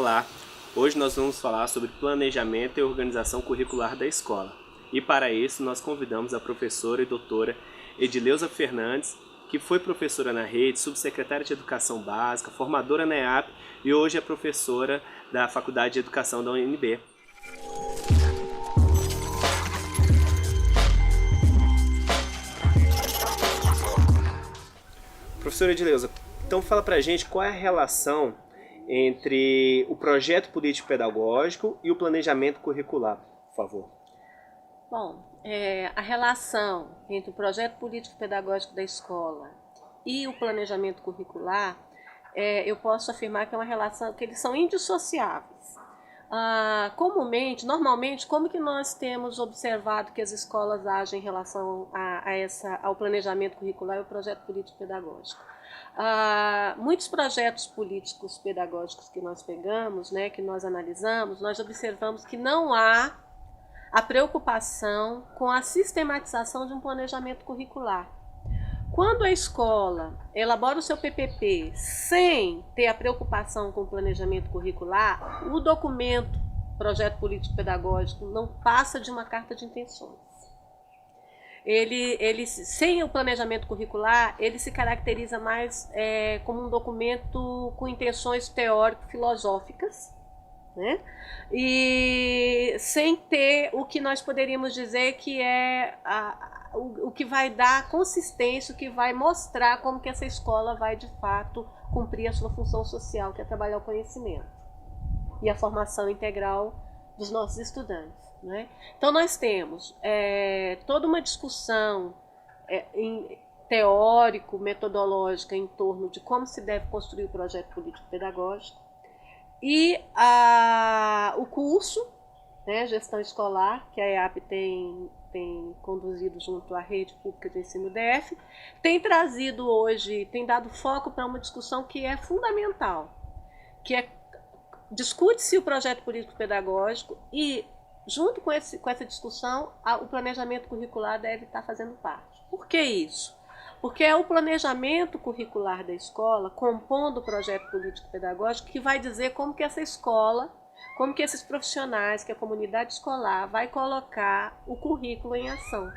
Olá! Hoje nós vamos falar sobre planejamento e organização curricular da escola. E para isso nós convidamos a professora e doutora Edileuza Fernandes, que foi professora na rede, subsecretária de Educação Básica, formadora na EAP e hoje é professora da Faculdade de Educação da UNB. Professora Edileuza, então fala pra gente qual é a relação entre o projeto político-pedagógico e o planejamento curricular, por favor. Bom, a relação entre o projeto político-pedagógico da escola e o planejamento curricular, eu posso afirmar que é uma relação que eles são indissociáveis. Normalmente, como que nós temos observado que as escolas agem em relação ao planejamento curricular e ao projeto político-pedagógico? Muitos projetos políticos pedagógicos que nós pegamos, que nós analisamos, nós observamos que não há a preocupação com a sistematização de um planejamento curricular. Quando a escola elabora o seu PPP sem ter a preocupação com o planejamento curricular, o documento, projeto político-pedagógico, não passa de uma carta de intenções. Ele, sem o planejamento curricular, ele se caracteriza mais como um documento com intenções teórico-filosóficas, né? E sem ter o que nós poderíamos dizer que é o que vai dar consistência, o que vai mostrar como que essa escola vai de fato cumprir a sua função social, que é trabalhar o conhecimento e a formação integral dos nossos estudantes, né? Então nós temos toda uma discussão teórico, metodológica em torno de como se deve construir o projeto político-pedagógico e o curso, Gestão Escolar, que a EAP tem conduzido junto à Rede Pública de Ensino DF, tem trazido hoje, tem dado foco para uma discussão que é fundamental, que discute-se o projeto político-pedagógico e, junto com essa discussão, o planejamento curricular deve estar fazendo parte. Por que isso? Porque é o planejamento curricular da escola, compondo o projeto político-pedagógico, que vai dizer como que essa escola, como que esses profissionais, que a comunidade escolar vai colocar o currículo em ação.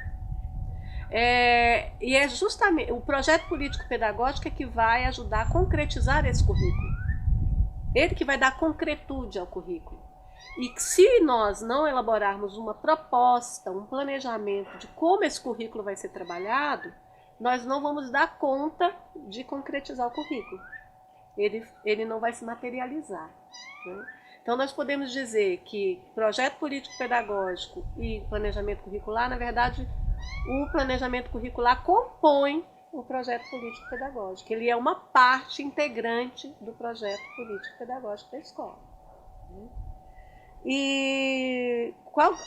E é justamente o projeto político-pedagógico que vai ajudar a concretizar esse currículo. Ele que vai dar concretude ao currículo. E se nós não elaborarmos uma proposta, um planejamento de como esse currículo vai ser trabalhado, nós não vamos dar conta de concretizar o currículo. Ele não vai se materializar, né? Então nós podemos dizer que projeto político-pedagógico e planejamento curricular, na verdade, o planejamento curricular compõe o projeto político-pedagógico. Ele é uma parte integrante do projeto político-pedagógico da escola. E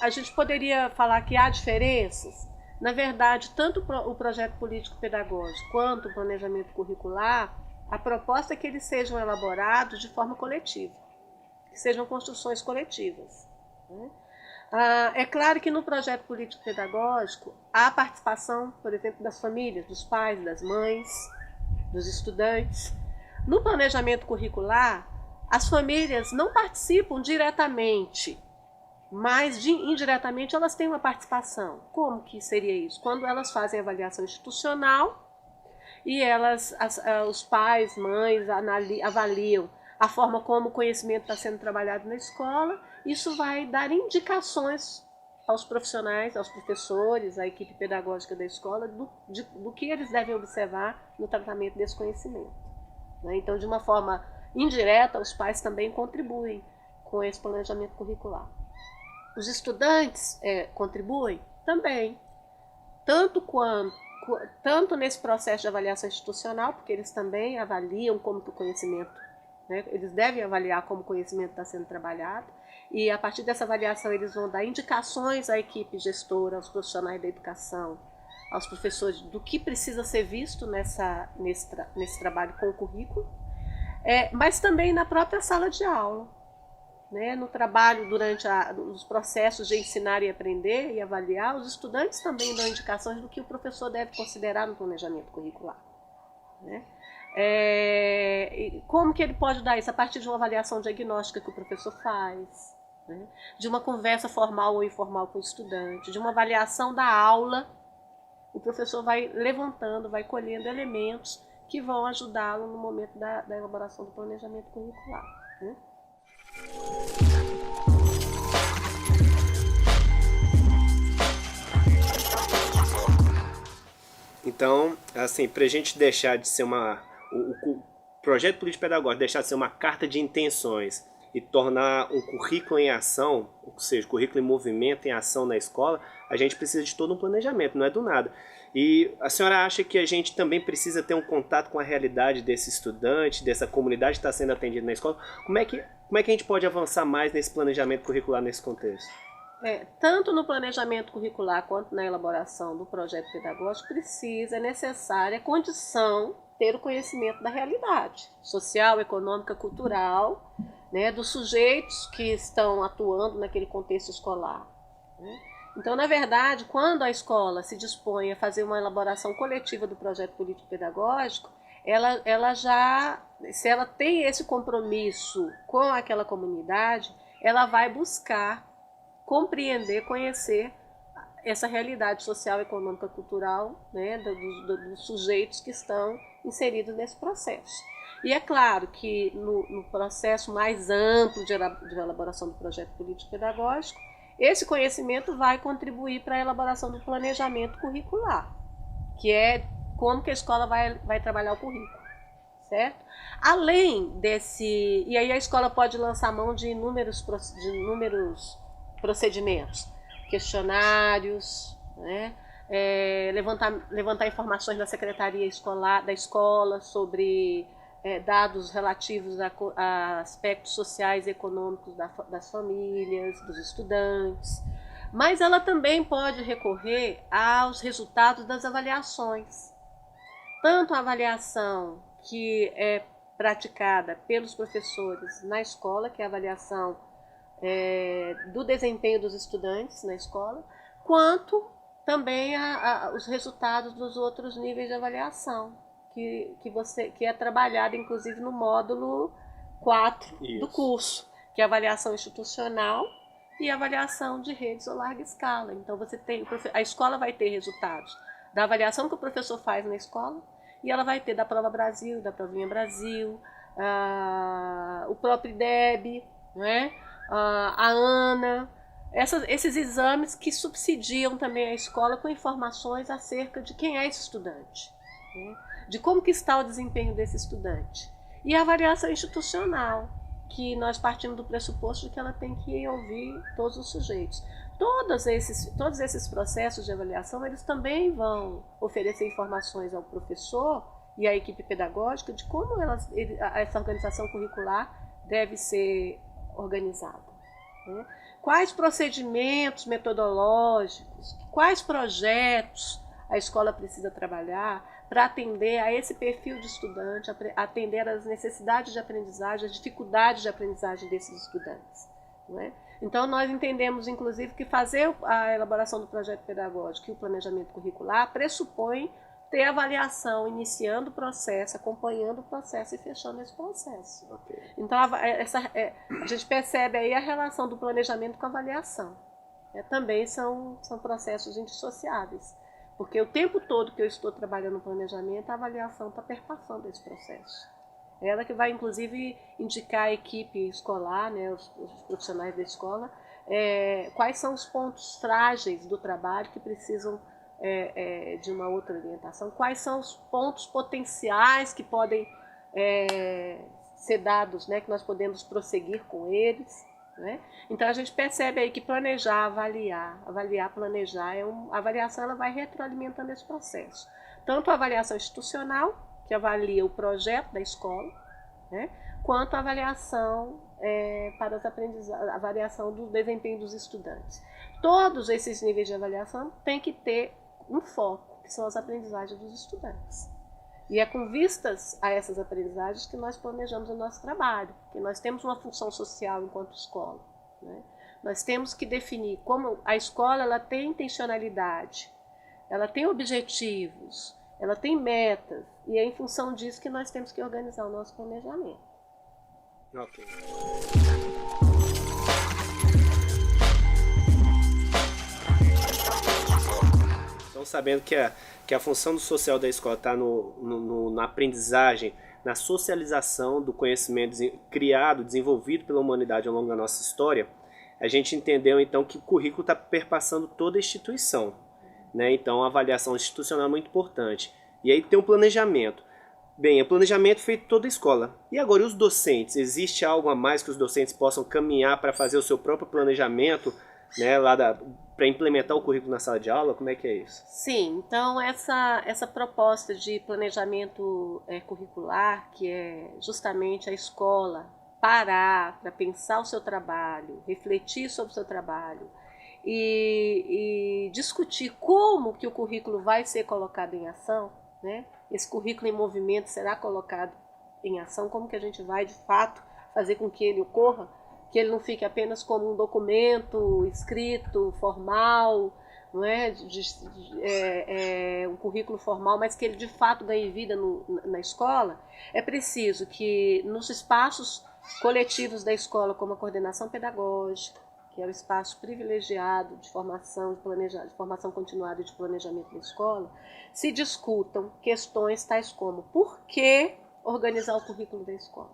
a gente poderia falar que há diferenças? Na verdade, tanto o projeto político-pedagógico quanto o planejamento curricular, a proposta é que eles sejam elaborados de forma coletiva, que sejam construções coletivas, né? É claro que no projeto político-pedagógico há a participação, por exemplo, das famílias, dos pais, das mães, dos estudantes. No planejamento curricular, as famílias não participam diretamente, mas indiretamente elas têm uma participação. Como que seria isso? Quando elas fazem avaliação institucional e os pais, mães avaliam a forma como o conhecimento está sendo trabalhado na escola, isso vai dar indicações aos profissionais, aos professores, à equipe pedagógica da escola, do que eles devem observar no tratamento desse conhecimento, né? Então, de uma forma indireta, os pais também contribuem com esse planejamento curricular. Os estudantes contribuem também, tanto nesse processo de avaliação institucional, porque eles também avaliam como que o conhecimento, eles devem avaliar como o conhecimento está sendo trabalhado, e a partir dessa avaliação eles vão dar indicações à equipe gestora, aos profissionais da educação, aos professores, do que precisa ser visto nesse trabalho com o currículo, mas também na própria sala de aula, no trabalho durante os processos de ensinar e aprender e avaliar, os estudantes também dão indicações do que o professor deve considerar no planejamento curricular, né? E como que ele pode dar isso? A partir de uma avaliação diagnóstica que o professor faz, né? De uma conversa formal ou informal com o estudante, de uma avaliação da aula. O professor vai levantando, vai colhendo elementos que vão ajudá-lo no momento da elaboração do planejamento curricular, né? Então, assim, para a gente deixar de ser o projeto político-pedagógico deixar de ser uma carta de intenções e tornar um currículo em ação, ou seja, currículo em movimento, em ação na escola, a gente precisa de todo um planejamento, não é do nada. E a senhora acha que a gente também precisa ter um contato com a realidade desse estudante, dessa comunidade que está sendo atendida na escola? Como é que a gente pode avançar mais nesse planejamento curricular nesse contexto? Tanto no planejamento curricular quanto na elaboração do projeto pedagógico, é necessária a condição ter o conhecimento da realidade social, econômica, cultural, né, dos sujeitos que estão atuando naquele contexto escolar, né? Então, na verdade, quando a escola se dispõe a fazer uma elaboração coletiva do projeto político-pedagógico, ela já, se ela tem esse compromisso com aquela comunidade, ela vai buscar compreender, conhecer essa realidade social, econômica, cultural, né, dos sujeitos que estão inseridos nesse processo. E é claro que no processo mais amplo de elaboração do projeto político-pedagógico, esse conhecimento vai contribuir para a elaboração do planejamento curricular, que é como que a escola vai trabalhar o currículo, certo? Além desse... E aí a escola pode lançar mão de inúmeros procedimentos, questionários, né? Levantar informações da secretaria da escola sobre dados relativos a aspectos sociais e econômicos das famílias, dos estudantes. Mas ela também pode recorrer aos resultados das avaliações. Tanto a avaliação que é praticada pelos professores na escola, que é a avaliação do desempenho dos estudantes na escola, quanto também os resultados dos outros níveis de avaliação, que é trabalhado inclusive no módulo 4 do curso, que é a avaliação institucional e a avaliação de redes ou larga escala. Então a escola vai ter resultados da avaliação que o professor faz na escola, e ela vai ter da Prova Brasil, da Provinha Brasil, o próprio IDEB, né? A ANA, esses exames que subsidiam também a escola com informações acerca de quem é esse estudante, né? De como que está o desempenho desse estudante. E a avaliação institucional, que nós partimos do pressuposto de que ela tem que ouvir todos os sujeitos. Todos esses processos de avaliação, eles também vão oferecer informações ao professor e à equipe pedagógica de como essa organização curricular deve ser organizada, né? Quais procedimentos metodológicos, quais projetos a escola precisa trabalhar para atender a esse perfil de estudante, atender às necessidades de aprendizagem, às dificuldades de aprendizagem desses estudantes, não é? Então, nós entendemos, inclusive, que fazer a elaboração do projeto pedagógico e o planejamento curricular pressupõe ter avaliação, iniciando o processo, acompanhando o processo e fechando esse processo. Okay. Então, a gente percebe aí a relação do planejamento com a avaliação. Também são processos indissociáveis, porque o tempo todo que eu estou trabalhando no planejamento, a avaliação está perpassando esse processo. Ela que vai, inclusive, indicar a equipe escolar, né, os profissionais da escola, quais são os pontos frágeis do trabalho que precisam de uma outra orientação, quais são os pontos potenciais que podem ser dados, né, que nós podemos prosseguir com eles, né? Então, a gente percebe aí que planejar, avaliar, planejar, a avaliação ela vai retroalimentando esse processo. Tanto a avaliação institucional, que avalia o projeto da escola, né, quanto a avaliação para a avaliação do desempenho dos estudantes. Todos esses níveis de avaliação têm que ter um foco, que são as aprendizagens dos estudantes. E é com vistas a essas aprendizagens que nós planejamos o nosso trabalho, porque nós temos uma função social enquanto escola, né? Nós temos que definir como a escola ela tem intencionalidade, ela tem objetivos, ela tem metas, e é em função disso que nós temos que organizar o nosso planejamento. Ok. Então, sabendo que a função do social da escola está na aprendizagem, na socialização do conhecimento criado, desenvolvido pela humanidade ao longo da nossa história, a gente entendeu então que o currículo está perpassando toda a instituição, né? Então a avaliação institucional é muito importante. E aí tem um planejamento. Bem, o planejamento feito toda a escola. E agora, e os docentes? Existe algo a mais que os docentes possam caminhar para fazer o seu próprio planejamento, né, para implementar o currículo na sala de aula? Como é que é isso? Sim, então essa proposta de planejamento curricular, que é justamente a escola parar para pensar o seu trabalho, refletir sobre o seu trabalho e discutir como que o currículo vai ser colocado em ação, né? Esse currículo em movimento será colocado em ação, como que a gente vai de fato fazer com que ele ocorra, que ele não fique apenas como um documento escrito, formal, não é? Um currículo formal, mas que ele de fato ganhe vida na escola. É preciso que nos espaços coletivos da escola, como a coordenação pedagógica, que é o espaço privilegiado de formação, de formação continuada e de planejamento da escola, se discutam questões tais como por que organizar o currículo da escola.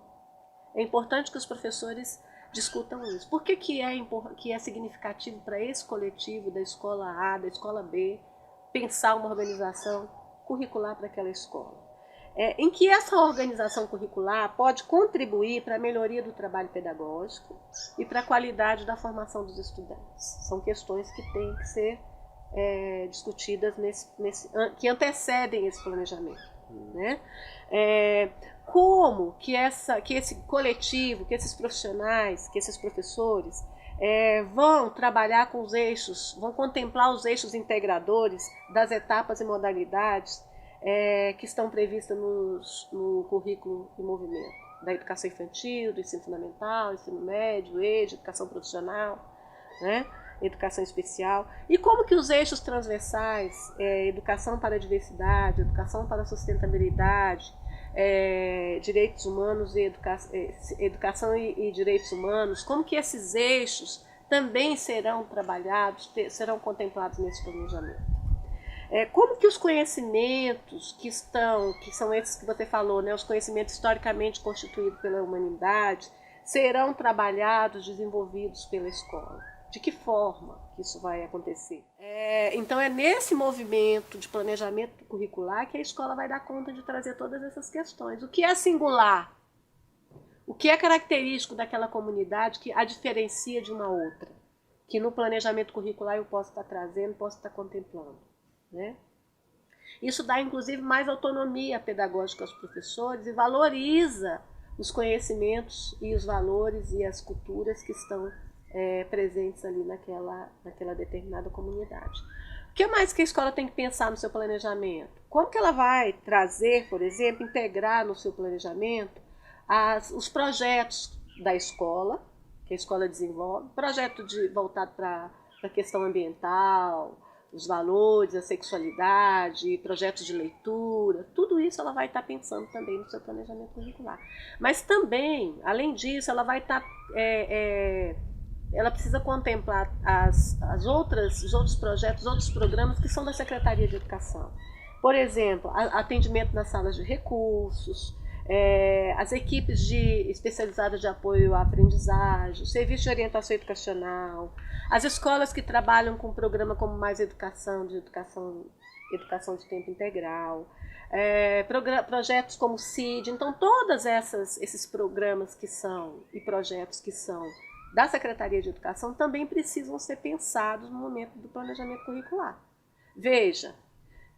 É importante que os professores discutam isso. Por que é significativo para esse coletivo da escola A, da escola B, pensar uma organização curricular para aquela escola? Em que essa organização curricular pode contribuir para a melhoria do trabalho pedagógico e para a qualidade da formação dos estudantes. São questões que têm que ser discutidas que antecedem esse planejamento, né? Como que esse coletivo, que esses profissionais, que esses professores vão trabalhar com os eixos, vão contemplar os eixos integradores das etapas e modalidades que estão previstas no currículo em movimento, da educação infantil, do ensino fundamental, ensino médio, EJA, educação profissional, né? Educação especial, e como que os eixos transversais, educação para a diversidade, educação para a sustentabilidade, direitos humanos e educação e direitos humanos, como que esses eixos também serão trabalhados, serão contemplados nesse planejamento. Como que os conhecimentos que são esses que você falou, né, os conhecimentos historicamente constituídos pela humanidade, serão trabalhados, desenvolvidos pela escola? De que forma que isso vai acontecer? Então é nesse movimento de planejamento curricular que a escola vai dar conta de trazer todas essas questões. O que é singular? O que é característico daquela comunidade que a diferencia de uma outra? Que no planejamento curricular eu posso estar trazendo, posso estar contemplando, né? Isso dá inclusive mais autonomia pedagógica aos professores e valoriza os conhecimentos e os valores e as culturas que estão presentes ali naquela determinada comunidade. O que mais que a escola tem que pensar no seu planejamento? Como que ela vai trazer, por exemplo, integrar no seu planejamento os projetos da escola, que a escola desenvolve, projeto voltado para a questão ambiental, os valores, a sexualidade, projetos de leitura, tudo isso ela vai estar pensando também no seu planejamento curricular. Mas também, além disso, ela vai estar ela precisa contemplar os outros projetos, outros programas que são da Secretaria de Educação. Por exemplo, atendimento nas salas de recursos, as equipes especializadas de apoio à aprendizagem, serviço de orientação educacional, as escolas que trabalham com um programa como Mais Educação, educação de tempo integral, projetos como o CID. Então, todos esses programas e projetos que são da Secretaria de Educação também precisam ser pensados no momento do planejamento curricular. Veja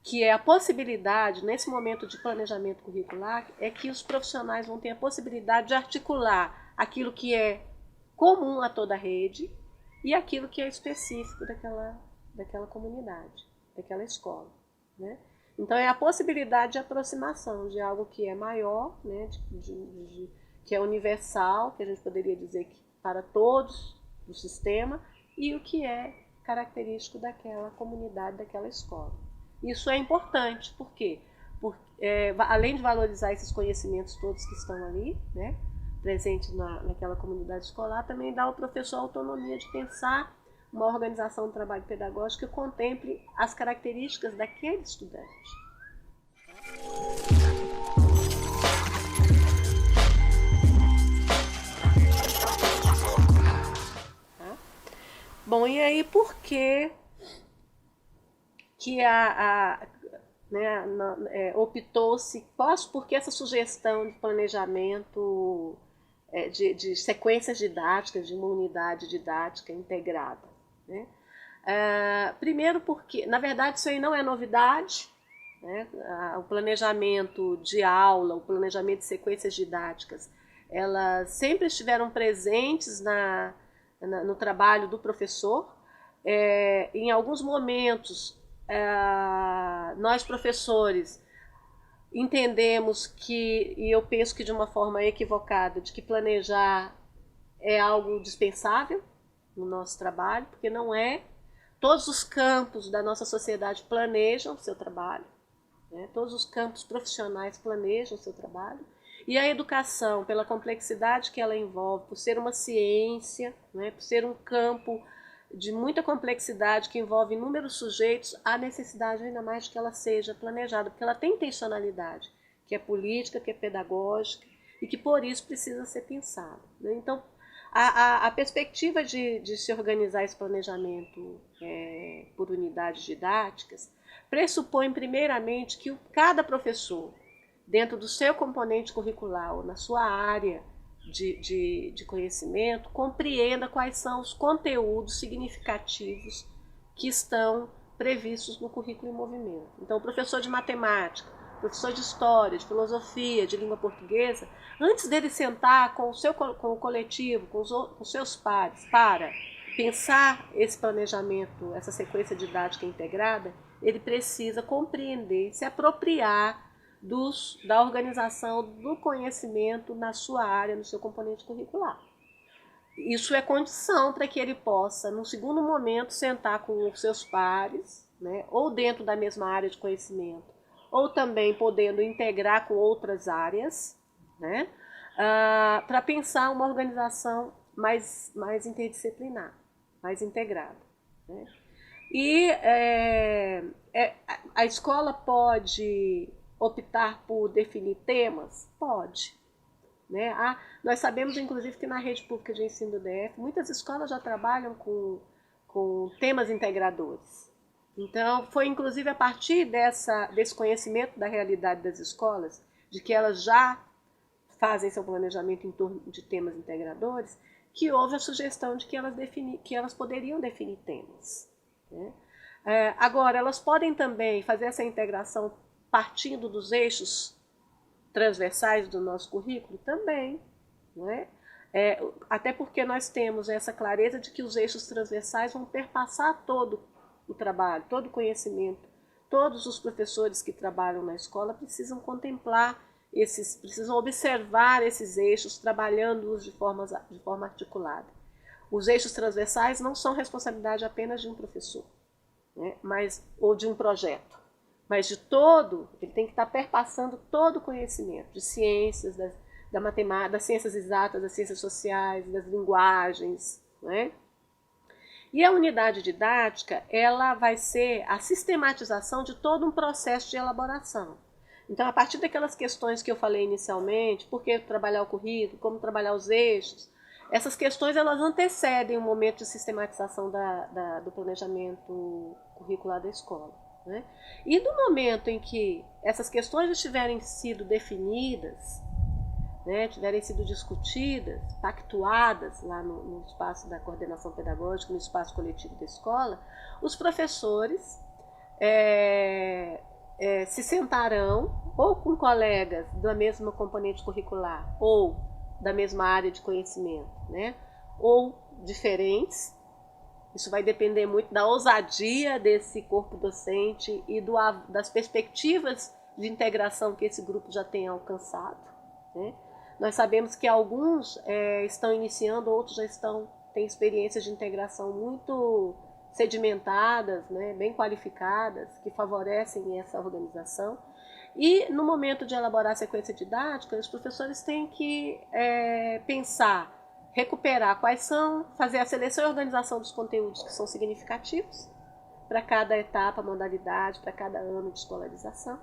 que a possibilidade, nesse momento de planejamento curricular, é que os profissionais vão ter a possibilidade de articular aquilo que é comum a toda a rede e aquilo que é específico daquela comunidade, daquela escola, né? Então, é a possibilidade de aproximação de algo que é maior, né, que é universal, que a gente poderia dizer que para todos do sistema, e o que é característico daquela comunidade, daquela escola. Isso é importante, por quê? além de valorizar esses conhecimentos todos que estão ali, né, presentes naquela comunidade escolar, também dá ao professor a autonomia de pensar uma organização do trabalho pedagógico que contemple as características daquele estudante. Bom, e aí por que optou-se, por que essa sugestão de planejamento de sequências didáticas, de uma unidade didática integrada? Né? Primeiro porque, na verdade, isso aí não é novidade, né? O planejamento de aula, o planejamento de sequências didáticas, elas sempre estiveram presentes no trabalho do professor. Em alguns momentos, nós professores entendemos que, e eu penso que de uma forma equivocada, de que planejar é algo dispensável no nosso trabalho, porque não é. Todos os campos da nossa sociedade planejam o seu trabalho, né? Todos os campos profissionais planejam o seu trabalho. E a educação, pela complexidade que ela envolve, por ser uma ciência, né, por ser um campo de muita complexidade que envolve inúmeros sujeitos, há necessidade ainda mais de que ela seja planejada, porque ela tem intencionalidade, que é política, que é pedagógica, e que por isso precisa ser pensada, né? Então, a perspectiva de se organizar esse planejamento por unidades didáticas pressupõe, primeiramente, que cada professor, dentro do seu componente curricular ou na sua área de conhecimento, compreenda quais são os conteúdos significativos que estão previstos no currículo em movimento. Então, o professor de matemática, professor de história, de filosofia, de língua portuguesa, antes dele sentar com o coletivo, com os seus pares, para pensar esse planejamento, essa sequência didática integrada, ele precisa compreender, se apropriar da organização do conhecimento na sua área, no seu componente curricular. Isso é condição para que ele possa, num segundo momento, sentar com os seus pares, né, ou dentro da mesma área de conhecimento, ou também podendo integrar com outras áreas, né, para pensar uma organização mais interdisciplinar, mais integrada, né. E a escola pode optar por definir temas? Pode. Né? Nós sabemos, inclusive, que na rede pública de ensino do DF, muitas escolas já trabalham com temas integradores. Então, foi inclusive a partir desse conhecimento da realidade das escolas, de que elas já fazem seu planejamento em torno de temas integradores, que houve a sugestão de que elas poderiam definir temas. Né? Agora, elas podem também fazer essa integração partindo dos eixos transversais do nosso currículo? Também. Não é? Até porque nós temos essa clareza de que os eixos transversais vão perpassar todo o trabalho, todo o conhecimento. Todos os professores que trabalham na escola precisam contemplar precisam observar esses eixos, trabalhando-os de forma articulada. Os eixos transversais não são responsabilidade apenas de um professor, né? Ou de um projeto. Mas de todo, ele tem que estar perpassando todo o conhecimento de ciências, da matemática, das ciências exatas, das ciências sociais, das linguagens, né? E a unidade didática, ela vai ser a sistematização de todo um processo de elaboração. Então, a partir daquelas questões que eu falei inicialmente, por que trabalhar o currículo, como trabalhar os eixos, essas questões elas antecedem o momento de sistematização do planejamento curricular da escola. Né? E no momento em que essas questões já tiverem sido definidas, né, tiverem sido discutidas, pactuadas lá no espaço da coordenação pedagógica, no espaço coletivo da escola, os professores se sentarão ou com colegas da mesma componente curricular ou da mesma área de conhecimento, né, ou diferentes. Isso vai depender muito da ousadia desse corpo docente e das perspectivas de integração que esse grupo já tem alcançado. Né? Nós sabemos que alguns estão iniciando, outros já têm experiências de integração muito sedimentadas, né, bem qualificadas, que favorecem essa organização. E no momento de elaborar a sequência didática, os professores têm que pensar, recuperar quais são, fazer a seleção e organização dos conteúdos que são significativos para cada etapa, modalidade, para cada ano de escolarização,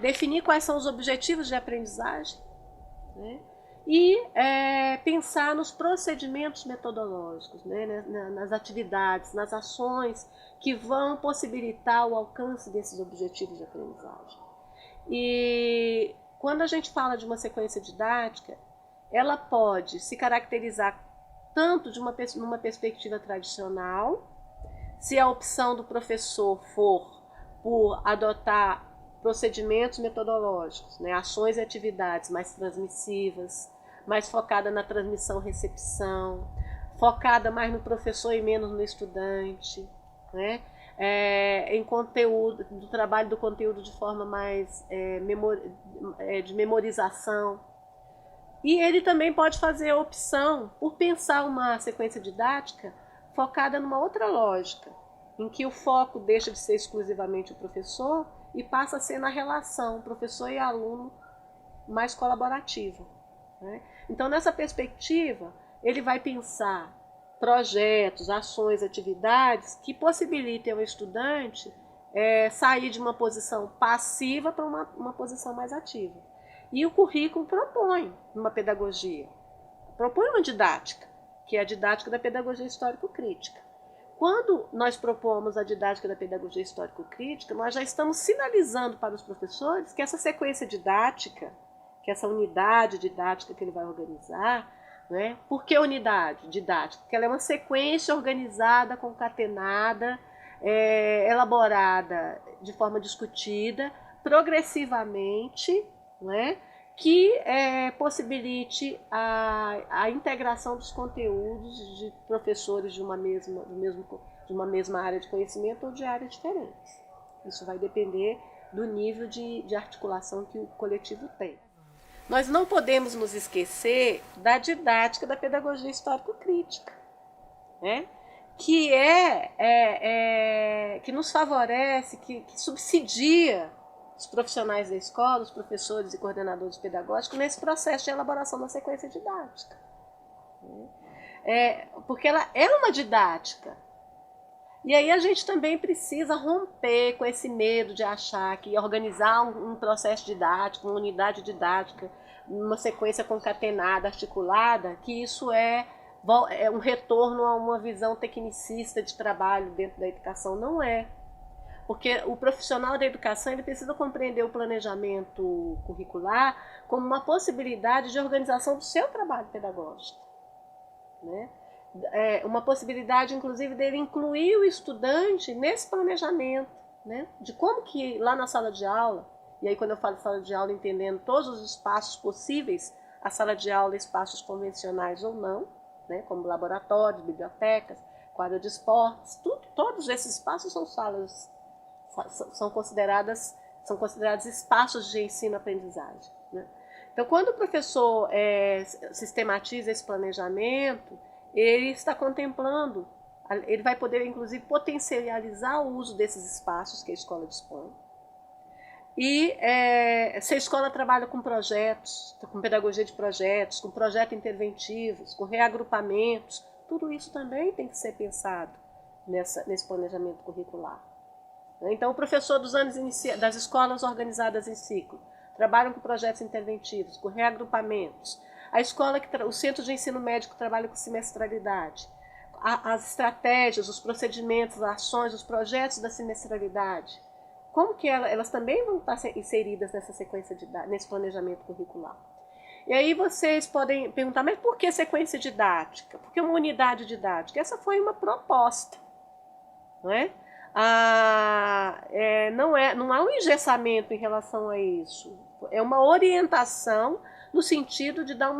definir quais são os objetivos de aprendizagem, né, e pensar nos procedimentos metodológicos, né, nas atividades, nas ações que vão possibilitar o alcance desses objetivos de aprendizagem. E quando a gente fala de uma sequência didática, ela pode se caracterizar tanto numa perspectiva tradicional, se a opção do professor for por adotar procedimentos metodológicos, né, ações e atividades mais transmissivas, mais focada na transmissão-recepção, focada mais no professor e menos no estudante, né? Em conteúdo, do trabalho do conteúdo de forma mais de memorização. E ele também pode fazer a opção por pensar uma sequência didática focada numa outra lógica, em que o foco deixa de ser exclusivamente o professor e passa a ser na relação professor e aluno mais colaborativa, né? Então, nessa perspectiva, ele vai pensar projetos, ações, atividades que possibilitem ao estudante sair de uma posição passiva para uma posição mais ativa. E o currículo propõe uma pedagogia, propõe uma didática, que é a didática da pedagogia histórico-crítica. Quando nós propomos a didática da pedagogia histórico-crítica, nós já estamos sinalizando para os professores que essa sequência didática, que essa unidade didática que ele vai organizar, né? Por que unidade didática? Porque ela é uma sequência organizada, concatenada, elaborada de forma discutida, progressivamente, né? Que possibilite a integração dos conteúdos de professores de uma mesma área de conhecimento ou de áreas diferentes. Isso vai depender do nível de articulação que o coletivo tem. Nós não podemos nos esquecer da didática da pedagogia histórico-crítica, né? Que que nos favorece, que subsidia os profissionais da escola, os professores e coordenadores pedagógicos nesse processo de elaboração da sequência didática. Porque ela é uma didática. E aí a gente também precisa romper com esse medo de achar que organizar um processo didático, uma unidade didática, uma sequência concatenada, articulada, que isso é um retorno a uma visão tecnicista de trabalho dentro da educação. Não é. Porque o profissional da educação ele precisa compreender o planejamento curricular como uma possibilidade de organização do seu trabalho pedagógico, né? Uma possibilidade, inclusive, dele incluir o estudante nesse planejamento, né? De como que lá na sala de aula, e aí quando eu falo sala de aula, entendendo todos os espaços possíveis, a sala de aula, espaços convencionais ou não, né? Como laboratórios, bibliotecas, quadra de esportes, todos esses espaços são salas, são considerados espaços de ensino-aprendizagem, né? Então, quando o professor sistematiza esse planejamento, ele está contemplando, ele vai poder, inclusive, potencializar o uso desses espaços que a escola dispõe. E se a escola trabalha com projetos, com pedagogia de projetos, com projetos interventivos, com reagrupamentos, tudo isso também tem que ser pensado nesse planejamento curricular. Então, o professor dos anos das escolas organizadas em ciclo trabalham com projetos interventivos, com reagrupamentos. O centro de ensino médio trabalha com semestralidade. As estratégias, os procedimentos, as ações, os projetos da semestralidade. Como que elas também vão estar inseridas nessa sequência nesse planejamento curricular? E aí vocês podem perguntar, mas por que sequência didática? Por que uma unidade didática? Essa foi uma proposta, não é? Não há um engessamento em relação a isso. É uma orientação no sentido de dar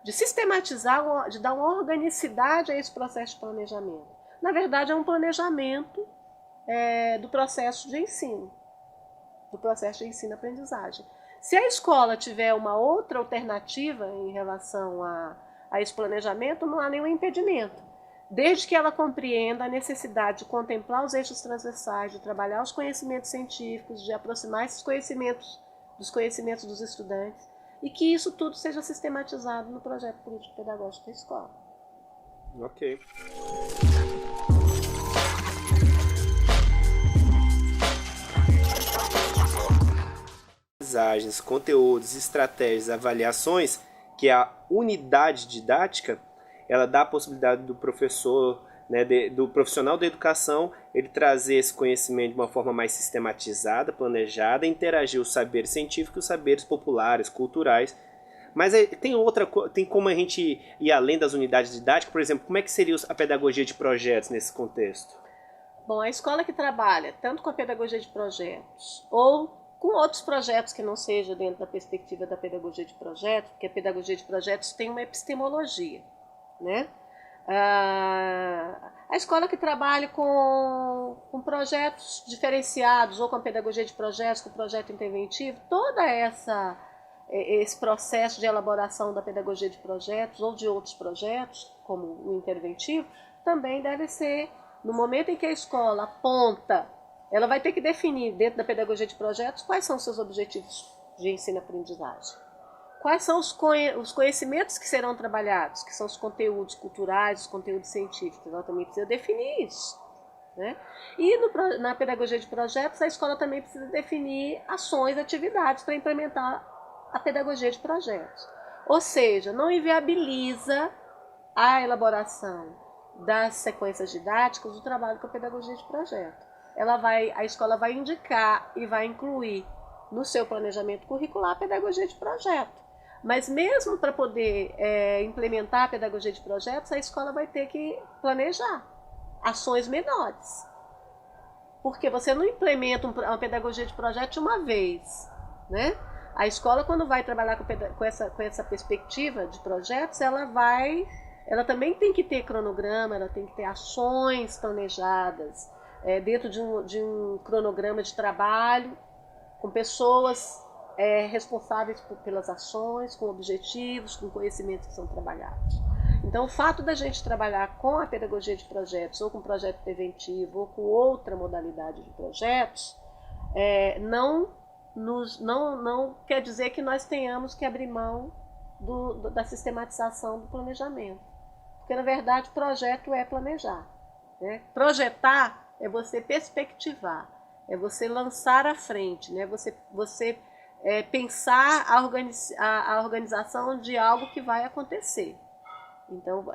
de sistematizar, de dar uma organicidade a esse processo de planejamento. Na verdade, é um planejamento do processo de ensino, do processo de ensino-aprendizagem. Se a escola tiver uma outra alternativa em relação a esse planejamento, não há nenhum impedimento. desde que ela compreenda a necessidade de contemplar os eixos transversais, de trabalhar os conhecimentos científicos, de aproximar esses conhecimentos dos estudantes, e que isso tudo seja sistematizado no projeto político-pedagógico da escola. Ok. Aprendizagens, conteúdos, estratégias, avaliações, que é a unidade didática, ela dá a possibilidade do professor, né, do profissional da educação, ele trazer esse conhecimento de uma forma mais sistematizada, planejada, interagir os saberes científicos, os saberes populares, culturais. Mas tem como a gente ir além das unidades didáticas? Por exemplo, como é que seria a pedagogia de projetos nesse contexto? Bom, a escola que trabalha tanto com a pedagogia de projetos ou com outros projetos que não seja dentro da perspectiva da pedagogia de projetos, porque a pedagogia de projetos tem uma epistemologia, né? A escola que trabalha com projetos diferenciados ou com a pedagogia de projetos, com o projeto interventivo, todo esse processo de elaboração da pedagogia de projetos ou de outros projetos, como o interventivo, também deve ser, no momento em que a escola aponta, ela vai ter que definir dentro da pedagogia de projetos quais são os seus objetivos de ensino-aprendizagem. Quais são os conhecimentos que serão trabalhados, que são os conteúdos culturais, os conteúdos científicos. Ela também precisa definir isso, né? E na pedagogia de projetos, a escola também precisa definir ações, atividades para implementar a pedagogia de projetos. Ou seja, não inviabiliza a elaboração das sequências didáticas do trabalho com a pedagogia de projeto. A escola vai indicar e vai incluir no seu planejamento curricular a pedagogia de projeto. Mas mesmo para poder implementar a pedagogia de projetos, a escola vai ter que planejar ações menores. Porque você não implementa uma pedagogia de projeto de uma vez, né? A escola, quando vai trabalhar com essa perspectiva de projetos, ela também tem que ter cronograma, ela tem que ter ações planejadas dentro de um cronograma de trabalho, com pessoas responsáveis pelas ações, com objetivos, com conhecimentos que são trabalhados. Então, o fato da gente trabalhar com a pedagogia de projetos, ou com projeto preventivo, ou com outra modalidade de projetos, não quer dizer que nós tenhamos que abrir mão da sistematização do planejamento. Porque, na verdade, projeto é planejar, né? Projetar é você perspectivar, é você lançar à frente, né? Você pensar a organização de algo que vai acontecer. Então,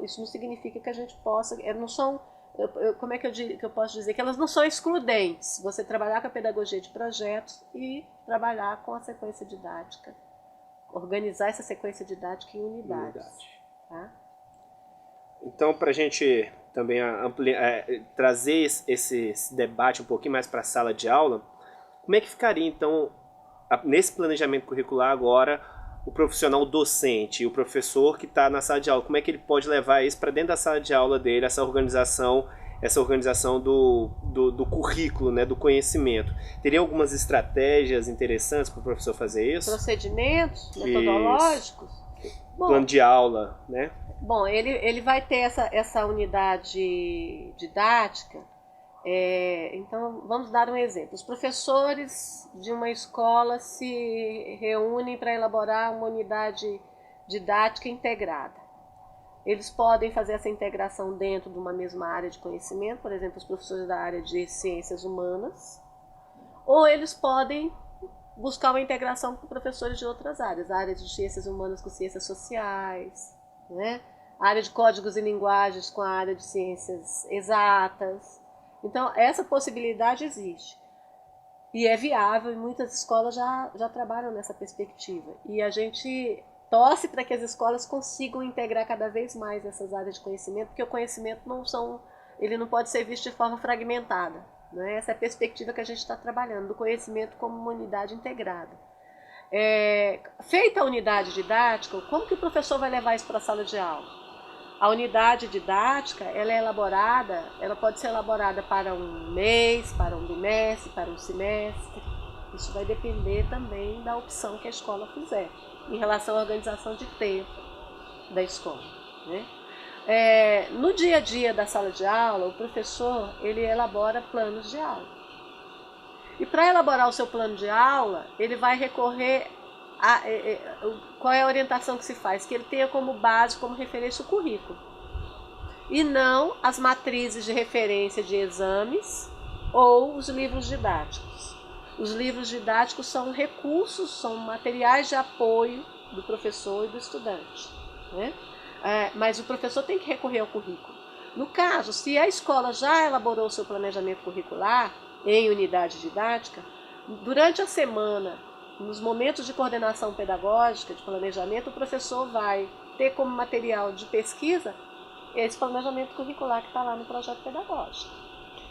isso não significa que a gente possa... não são, como é que eu posso dizer? Que elas não são excludentes. Você trabalhar com a pedagogia de projetos e trabalhar com a sequência didática. Organizar essa sequência didática em unidades. Tá? Então, para a gente também trazer esse debate um pouquinho mais para a sala de aula, como é que ficaria, então, nesse planejamento curricular agora, o profissional docente, o professor que está na sala de aula, como é que ele pode levar isso para dentro da sala de aula dele, essa organização do currículo, né, do conhecimento? Teria algumas estratégias interessantes para o professor fazer isso? Procedimentos metodológicos? Bom, plano de aula, né? Bom, ele vai ter essa unidade didática. Então, vamos dar um exemplo. Os professores de uma escola se reúnem para elaborar uma unidade didática integrada. Eles podem fazer essa integração dentro de uma mesma área de conhecimento, por exemplo, os professores da área de ciências humanas, ou eles podem buscar uma integração com professores de outras áreas, a área de ciências humanas com ciências sociais, né? A área de códigos e linguagens com a área de ciências exatas. Então, essa possibilidade existe. E é viável, e muitas escolas já trabalham nessa perspectiva. E a gente torce para que as escolas consigam integrar cada vez mais essas áreas de conhecimento, porque o conhecimento ele não pode ser visto de forma fragmentada, né? Essa é a perspectiva que a gente está trabalhando, do conhecimento como uma unidade integrada. Feita a unidade didática, como que o professor vai levar isso para a sala de aula? A unidade didática, ela pode ser elaborada para um mês, para um bimestre, para um semestre. Isso vai depender também da opção que a escola fizer, em relação à organização de tempo da escola, né? No dia a dia da sala de aula, o professor ele elabora planos de aula. E para elaborar o seu plano de aula, ele vai recorrer qual é a orientação que se faz? Que ele tenha como base, como referência o currículo. E não as matrizes de referência de exames ou os livros didáticos. Os livros didáticos são recursos, são materiais de apoio do professor e do estudante, né? Mas o professor tem que recorrer ao currículo. No caso, se a escola já elaborou o seu planejamento curricular em unidade didática, durante a semana, nos momentos de coordenação pedagógica, de planejamento, o professor vai ter como material de pesquisa esse planejamento curricular que está lá no projeto pedagógico.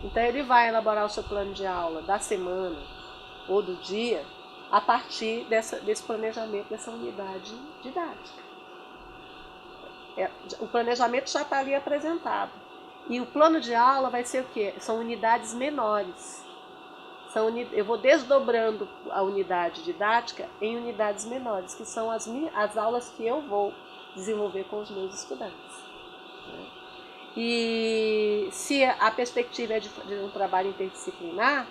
Então ele vai elaborar o seu plano de aula da semana ou do dia a partir desse planejamento, dessa unidade didática. O planejamento já está ali apresentado. E o plano de aula vai ser o quê? São unidades menores. Eu vou desdobrando a unidade didática em unidades menores, que são as aulas que eu vou desenvolver com os meus estudantes. E se a perspectiva é de um trabalho interdisciplinar,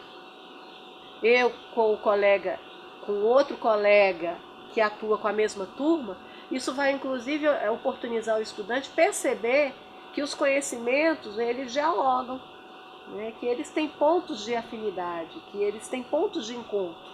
eu com outro colega que atua com a mesma turma, isso vai inclusive oportunizar o estudante perceber que os conhecimentos eles dialogam, né? Que eles têm pontos de afinidade, que eles têm pontos de encontro,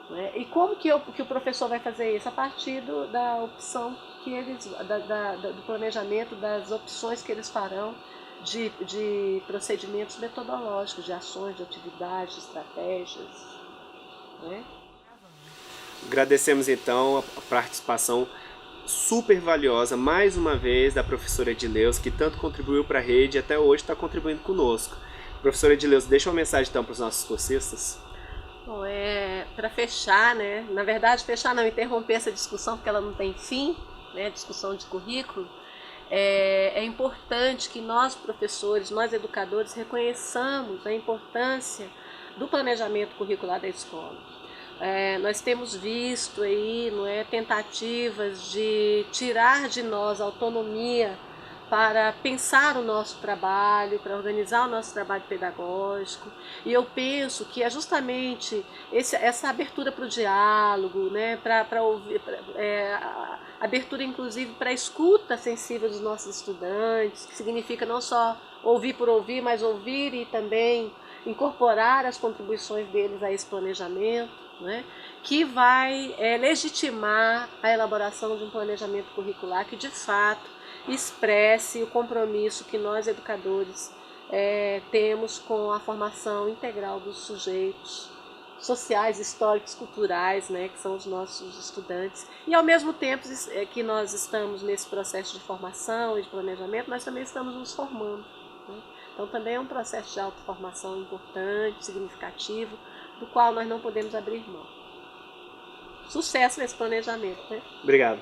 né? E como que o professor vai fazer isso? A partir da opção que eles, do planejamento, das opções que eles farão de procedimentos metodológicos, de ações, de atividades, de estratégias, né? Agradecemos então a participação super valiosa, mais uma vez, da professora Edileuza, que tanto contribuiu para a rede e até hoje está contribuindo conosco. Professora Edileuza, deixa uma mensagem então para os nossos cursistas. Bom, para fechar, né? Na verdade, fechar não, interromper essa discussão, porque ela não tem fim, né? Discussão de currículo. É importante que nós, professores, nós educadores, reconheçamos a importância do planejamento curricular da escola. Nós temos visto aí, não é, tentativas de tirar de nós a autonomia para pensar o nosso trabalho, para organizar o nosso trabalho pedagógico. E eu penso que é justamente essa abertura para o diálogo, né, para ouvir, abertura inclusive para a escuta sensível dos nossos estudantes, que significa não só ouvir por ouvir, mas ouvir e também incorporar as contribuições deles a esse planejamento, né, que vai legitimar a elaboração de um planejamento curricular que de fato expresse o compromisso que nós educadores temos com a formação integral dos sujeitos sociais, históricos, culturais, né, que são os nossos estudantes. E ao mesmo tempo que nós estamos nesse processo de formação e de planejamento, nós também estamos nos formando, né? Então também é um processo de autoformação importante, significativo, do qual nós não podemos abrir mão. Sucesso nesse planejamento, né? Obrigado.